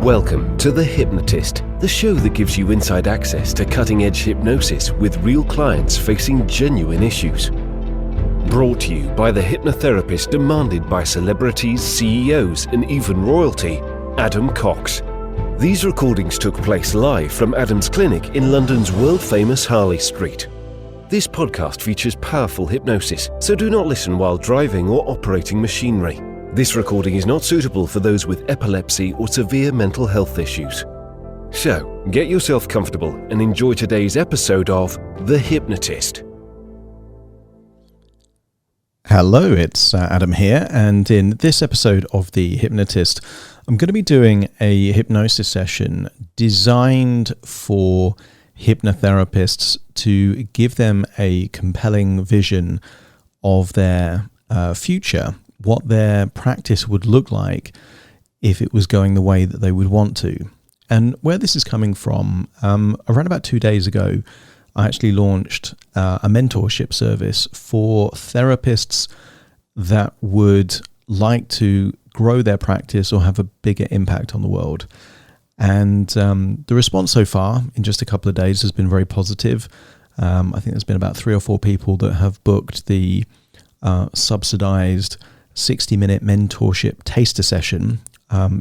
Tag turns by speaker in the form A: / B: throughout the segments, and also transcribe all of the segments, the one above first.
A: Welcome to The Hypnotist, the show that gives you inside access to cutting-edge hypnosis with real clients facing genuine issues. Brought to you by the hypnotherapist demanded by celebrities, CEOs, and even royalty, Adam Cox. These recordings took place live from Adam's clinic in London's world-famous Harley Street. This podcast features powerful hypnosis, so do not listen while driving or operating machinery. This recording is not suitable for those with epilepsy or severe mental health issues. So, get yourself comfortable and enjoy today's episode of The Hypnotist.
B: Hello, it's Adam here, and in this episode of The Hypnotist, I'm going to be doing a hypnosis session designed for hypnotherapists to give them a compelling vision of their future, what their practice would look like if it was going the way that they would want to. And where this is coming from, around about 2 days ago, I actually launched a mentorship service for therapists that would like to grow their practice or have a bigger impact on the world. And the response so far in just a couple of days has been very positive. I think there's been about 3 or 4 people that have booked the subsidized 60-minute mentorship taster session.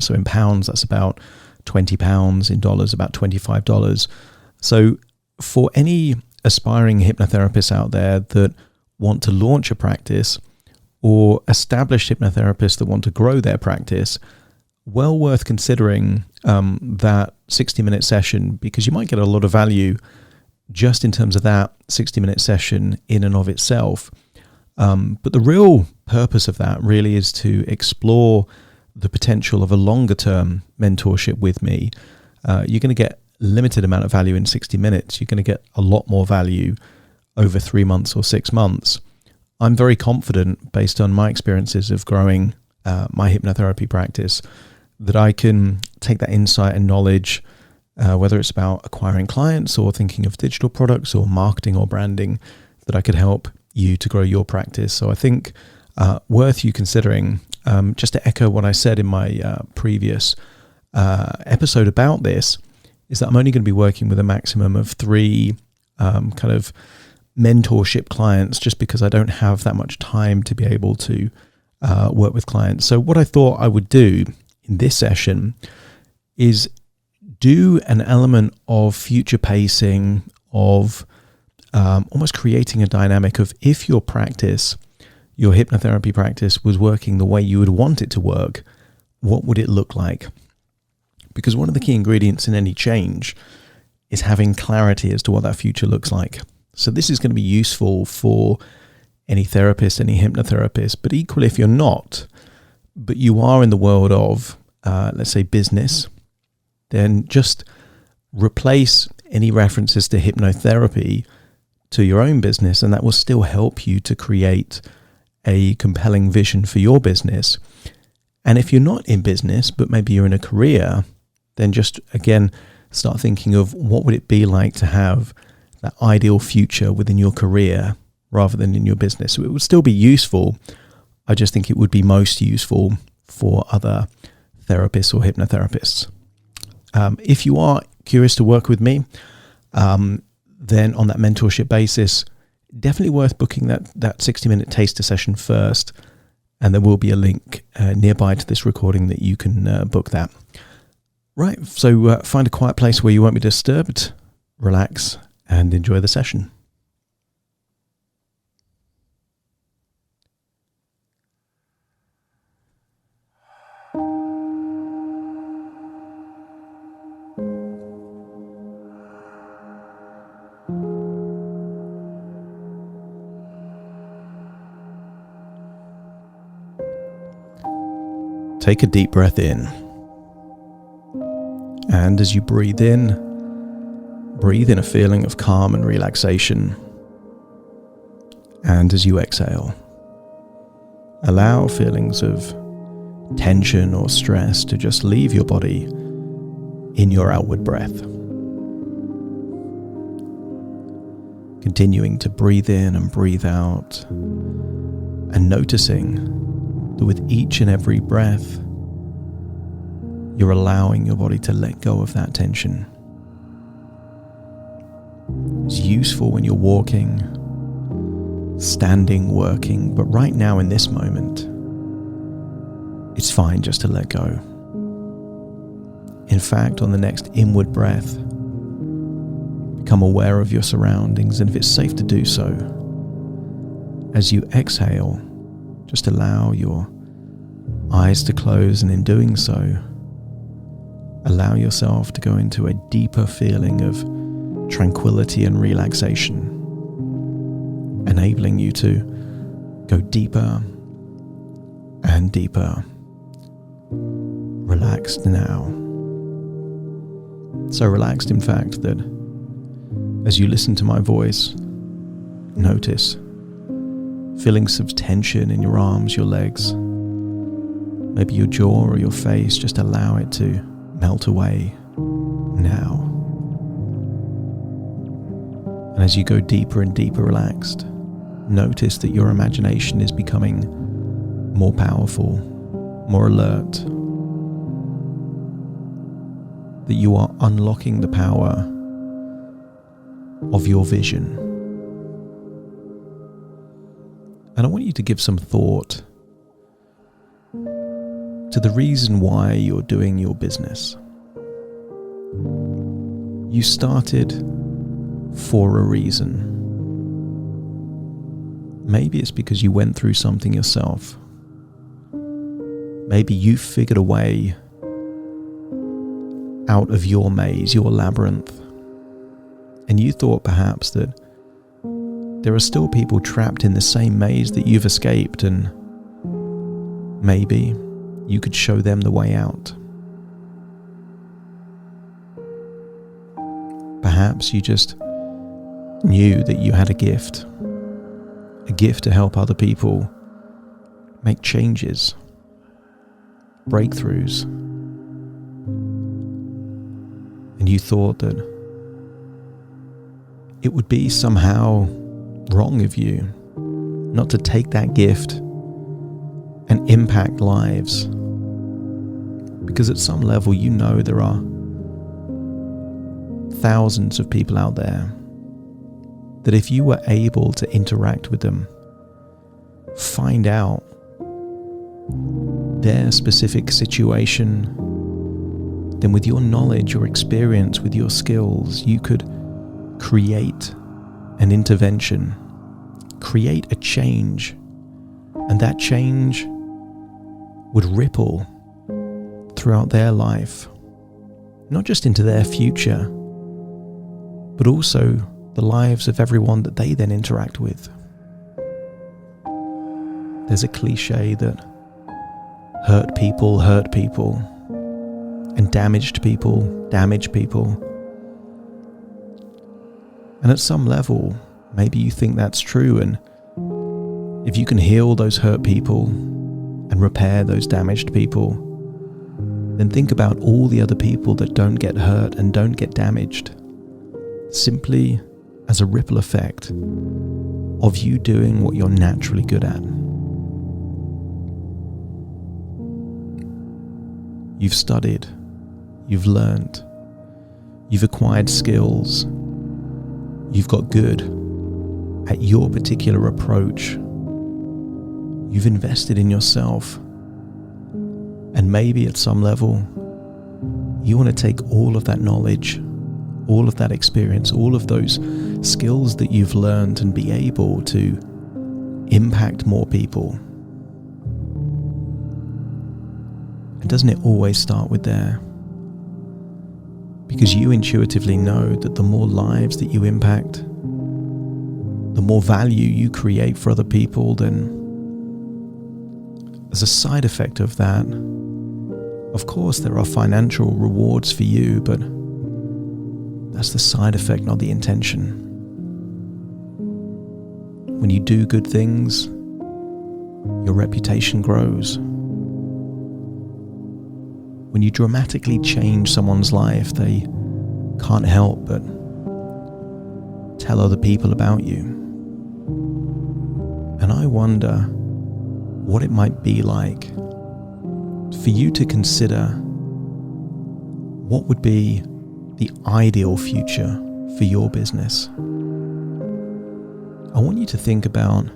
B: So in pounds, that's about £20. In dollars, about $25. So for any aspiring hypnotherapists out there that want to launch a practice or established hypnotherapists that want to grow their practice, well worth considering that 60-minute session, because you might get a lot of value just in terms of that 60-minute session in and of itself. But the real purpose of that really is to explore the potential of a longer-term mentorship with me. You're going to get limited amount of value in 60 minutes. You're going to get a lot more value over 3 months or 6 months. I'm very confident, based on my experiences of growing my hypnotherapy practice, that I can take that insight and knowledge, whether it's about acquiring clients or thinking of digital products or marketing or branding, that I could help you to grow your practice. So I think worth you considering. Just to echo what I said in my previous episode about this, is that I'm only going to be working with a maximum of 3 kind of mentorship clients, just because I don't have that much time to be able to work with clients. So what I thought I would do in this session is do an element of future pacing, of almost creating a dynamic of, if your practice, your hypnotherapy practice, was working the way you would want it to work, what would it look like? Because one of the key ingredients in any change is having clarity as to what that future looks like. So this is going to be useful for any therapist, any hypnotherapist, but equally if you're not, but you are in the world of, let's say, business, then just replace any references to hypnotherapy to your own business, and that will still help you to create a compelling vision for your business. And if you're not in business, but maybe you're in a career, then just, again, start thinking of what would it be like to have that ideal future within your career rather than in your business. So it would still be useful. I just think it would be most useful for other therapists or hypnotherapists. If you are curious to work with me, then on that mentorship basis, definitely worth booking that 60-minute taster session first, and there will be a link nearby to this recording that you can book that. Right, so find a quiet place where you won't be disturbed, relax, and enjoy the session. Take a deep breath in. And as you breathe in a feeling of calm and relaxation. And as you exhale, allow feelings of tension or stress to just leave your body in your outward breath. Continuing to breathe in and breathe out, and noticing that with each and every breath, you're allowing your body to let go of that tension. It's useful when you're walking, standing, working, but right now in this moment, it's fine just to let go. In fact, on the next inward breath, become aware of your surroundings, and if it's safe to do so, as you exhale, just allow your eyes to close, and in doing so, allow yourself to go into a deeper feeling of tranquility and relaxation, enabling you to go deeper and deeper, relaxed now. So relaxed, in fact, that as you listen to my voice, notice feelings of tension in your arms, your legs, maybe your jaw or your face. Just allow it to melt away now. And as you go deeper and deeper relaxed, notice that your imagination is becoming more powerful, more alert, that you are unlocking the power of your vision. And I want you to give some thought to the reason why you're doing your business. You started for a reason. Maybe it's because you went through something yourself. Maybe you figured a way out of your maze, your labyrinth, and you thought perhaps that there are still people trapped in the same maze that you've escaped, and maybe you could show them the way out. Perhaps you just knew that you had a gift to help other people make changes, breakthroughs, and you thought that it would be somehow wrong of you not to take that gift and impact lives, because at some level you know there are thousands of people out there that if you were able to interact with them, find out their specific situation, then with your knowledge, your experience, with your skills, you could create an intervention, create a change, and that change would ripple throughout their life, not just into their future, but also the lives of everyone that they then interact with. There's a cliche that hurt people, and damaged people damage people. And at some level, maybe you think that's true, and if you can heal those hurt people and repair those damaged people, then think about all the other people that don't get hurt and don't get damaged, simply as a ripple effect of you doing what you're naturally good at. You've studied, you've learned, you've acquired skills, you've got good at your particular approach, you've invested in yourself, and maybe at some level you want to take all of that knowledge, all of that experience, all of those skills that you've learned and be able to impact more people. And doesn't it always start with there? Because you intuitively know that the more lives that you impact, the more value you create for other people, then as a side effect of that, of course there are financial rewards for you, but that's the side effect, not the intention. When you do good things, your reputation grows. When you dramatically change someone's life, they can't help but tell other people about you. And I wonder what it might be like for you to consider what would be the ideal future for your business? I want you to think about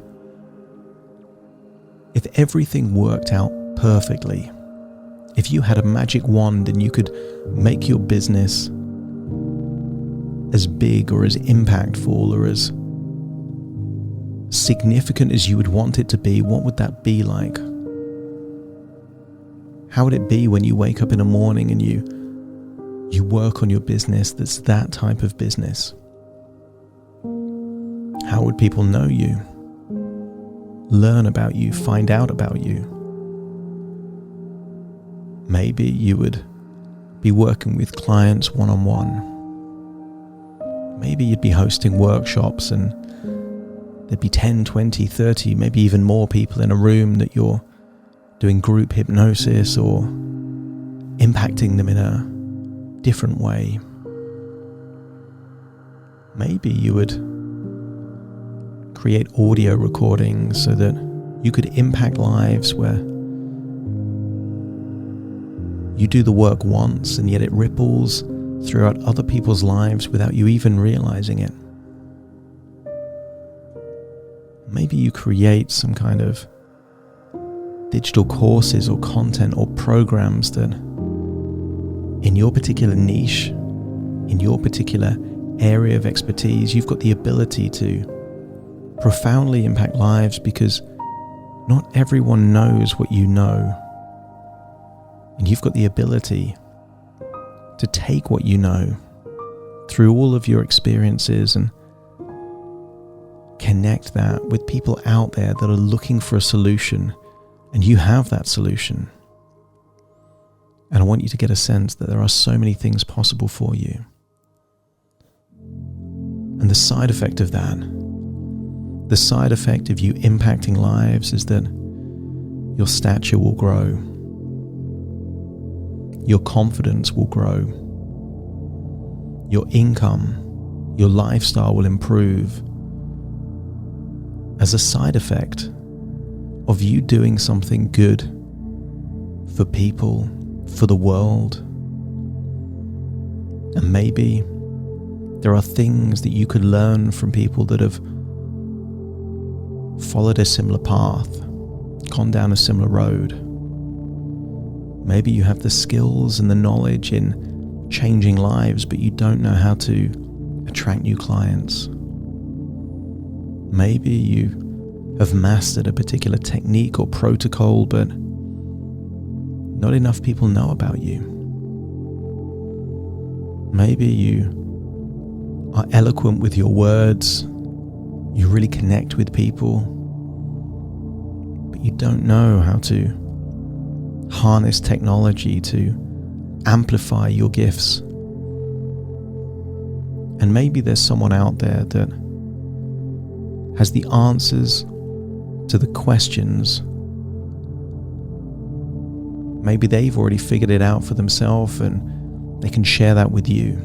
B: if everything worked out perfectly, if you had a magic wand and you could make your business as big or as impactful or as significant as you would want it to be, what would that be like? How would it be when you wake up in the morning and you work on your business that's that type of business? How would people know you, learn about you, find out about you? Maybe you would be working with clients one-on-one. Maybe you'd be hosting workshops and there'd be 10, 20, 30, maybe even more people in a room that you're doing group hypnosis or impacting them in a different way. Maybe you would create audio recordings so that you could impact lives where you do the work once and yet it ripples throughout other people's lives without you even realizing it. Maybe you create some kind of digital courses or content or programs that in your particular niche, in your particular area of expertise, you've got the ability to profoundly impact lives because not everyone knows what you know. And you've got the ability to take what you know through all of your experiences and connect that with people out there that are looking for a solution, and you have that solution. And I want you to get a sense that there are so many things possible for you. And the side effect of that, the side effect of you impacting lives is that your stature will grow. Your confidence will grow. Your income, your lifestyle will improve as a side effect of you doing something good for people, for the world. And maybe there are things that you could learn from people that have followed a similar path, gone down a similar road. Maybe you have the skills and the knowledge in changing lives, but you don't know how to attract new clients. Maybe you have mastered a particular technique or protocol, but not enough people know about you. Maybe you are eloquent with your words, you really connect with people, but you don't know how to harness technology to amplify your gifts. And maybe there's someone out there that has the answers to the questions. Maybe they've already figured it out for themselves and they can share that with you.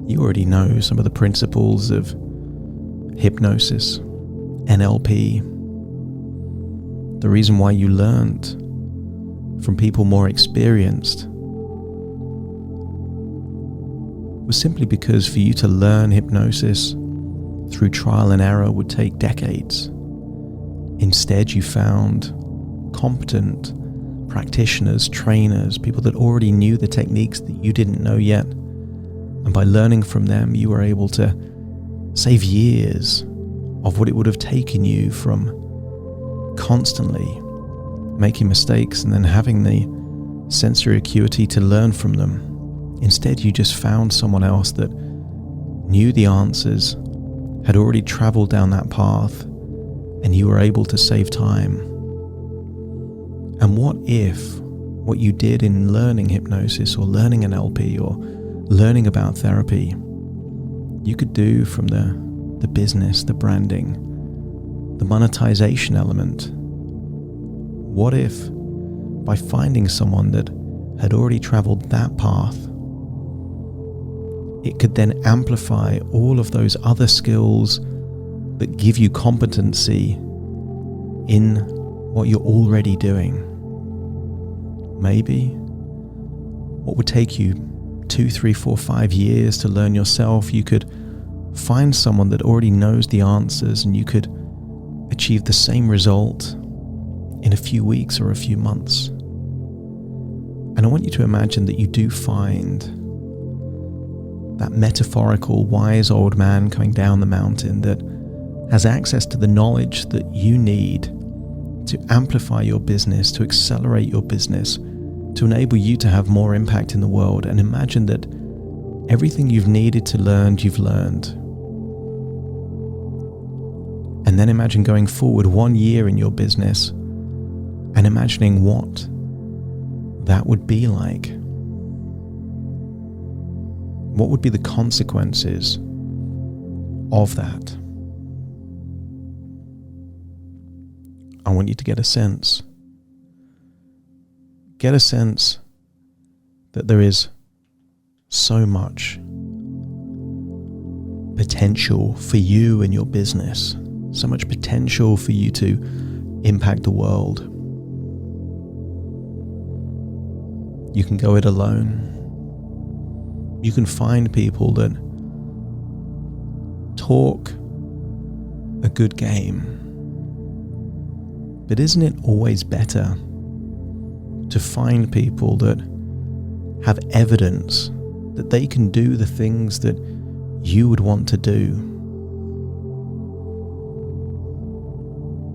B: You already know some of the principles of hypnosis, NLP. The reason why you learned from people more experienced was simply because for you to learn hypnosis through trial and error would take decades. Instead, you found competent practitioners, trainers, people that already knew the techniques that you didn't know yet. And by learning from them, you were able to save years of what it would have taken you from constantly making mistakes and then having the sensory acuity to learn from them. Instead, you just found someone else that knew the answers, had already traveled down that path, and you were able to save time. And what if what you did in learning hypnosis or learning NLP or learning about therapy, you could do from the business, the branding, the monetization element? What if by finding someone that had already traveled that path, it could then amplify all of those other skills that give you competency in what you're already doing? maybe what would take you 2, 3, 4, 5 years to learn yourself, you could find someone that already knows the answers and you could achieve the same result in a few weeks or a few months. And I want you to imagine that you do find that metaphorical wise old man coming down the mountain that has access to the knowledge that you need to amplify your business, to accelerate your business, to enable you to have more impact in the world. And imagine that everything you've needed to learn, you've learned. And then imagine going forward 1 year in your business and imagining what that would be like. What would be the consequences of that? I want you to get a sense. Get a sense that there is so much potential for you and your business, so much potential for you to impact the world. You can go it alone. You can find people that talk a good game. But isn't it always better to find people that have evidence that they can do the things that you would want to do?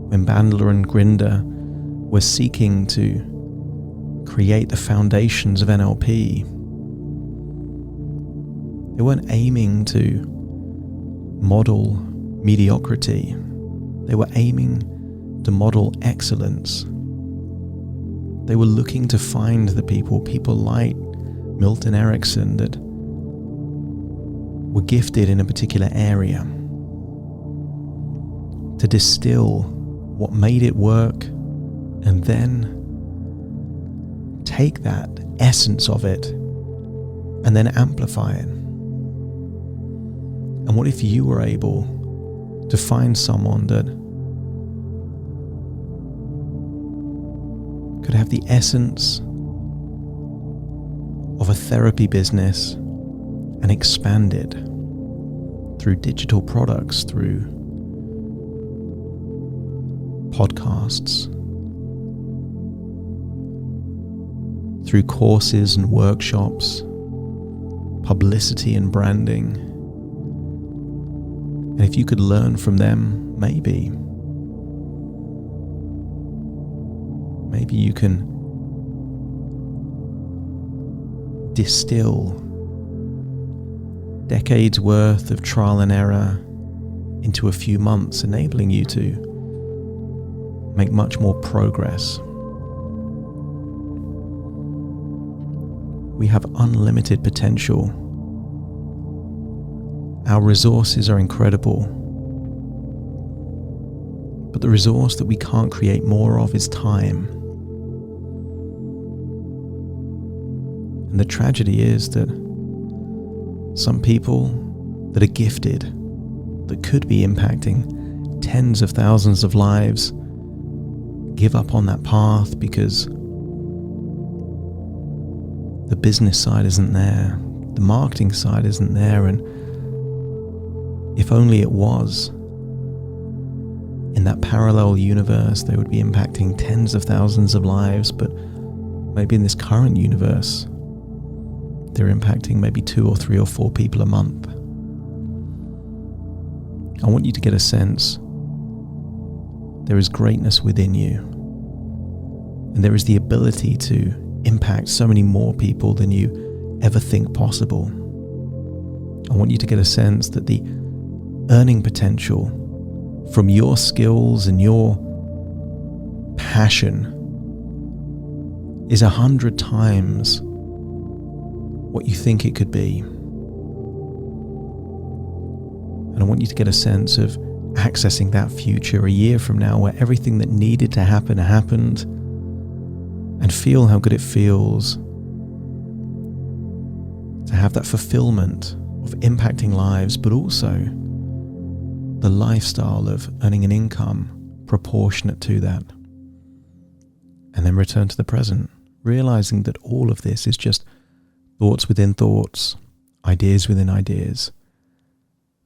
B: When Bandler and Grinder were seeking to create the foundations of NLP, they weren't aiming to model mediocrity. They were aiming to model excellence. They were looking to find the people like Milton Erickson that were gifted in a particular area, to distill what made it work and then take that essence of it and then amplify it. And what if you were able to find someone that could have the essence of a therapy business and expand it through digital products, through podcasts, through courses and workshops, publicity and branding. And if you could learn from them, maybe you can distill decades worth of trial and error into a few months, enabling you to make much more progress. We have unlimited potential. Our resources are incredible. But the resource that we can't create more of is time. And the tragedy is that some people that are gifted, that could be impacting tens of thousands of lives, give up on that path because the business side isn't there, the marketing side isn't there, and if only it was, in that parallel universe they would be impacting tens of thousands of lives, but maybe in this current universe they're impacting maybe 2 or 3 or 4 people a month. I want you to get a sense there is greatness within you, and there is the ability to impact so many more people than you ever think possible. I want you to get a sense that the earning potential from your skills and your passion is 100 times what you think it could be. And I want you to get a sense of accessing that future a year from now where everything that needed to happen happened, and feel how good it feels to have that fulfillment of impacting lives, but also the lifestyle of earning an income proportionate to that. And then return to the present, realizing that all of this is just thoughts within thoughts, ideas within ideas,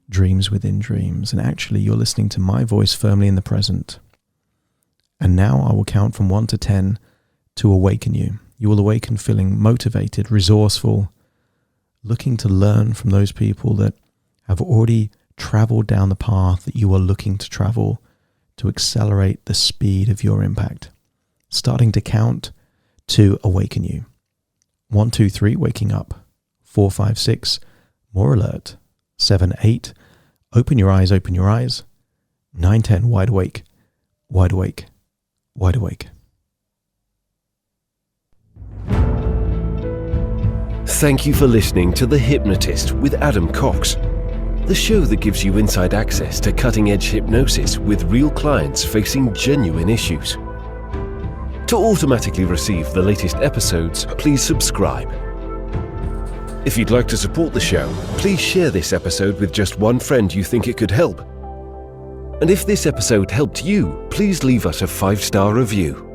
B: dreams within dreams. And actually, you're listening to my voice firmly in the present. And now I will count from 1 to 10 to awaken you. You will awaken feeling motivated, resourceful, looking to learn from those people that have already traveled down the path that you are looking to travel to accelerate the speed of your impact. Starting to count to awaken you. 1, 2, 3, waking up. 4, 5, 6, more alert. 7, 8, open your eyes, open your eyes. 9, 10, wide awake, wide awake, wide awake.
A: Thank you for listening to The Hypnotist with Adam Cox, the show that gives you inside access to cutting-edge hypnosis with real clients facing genuine issues. To automatically receive the latest episodes, please subscribe. If you'd like to support the show, please share this episode with just one friend you think it could help. And if this episode helped you, please leave us a 5-star review.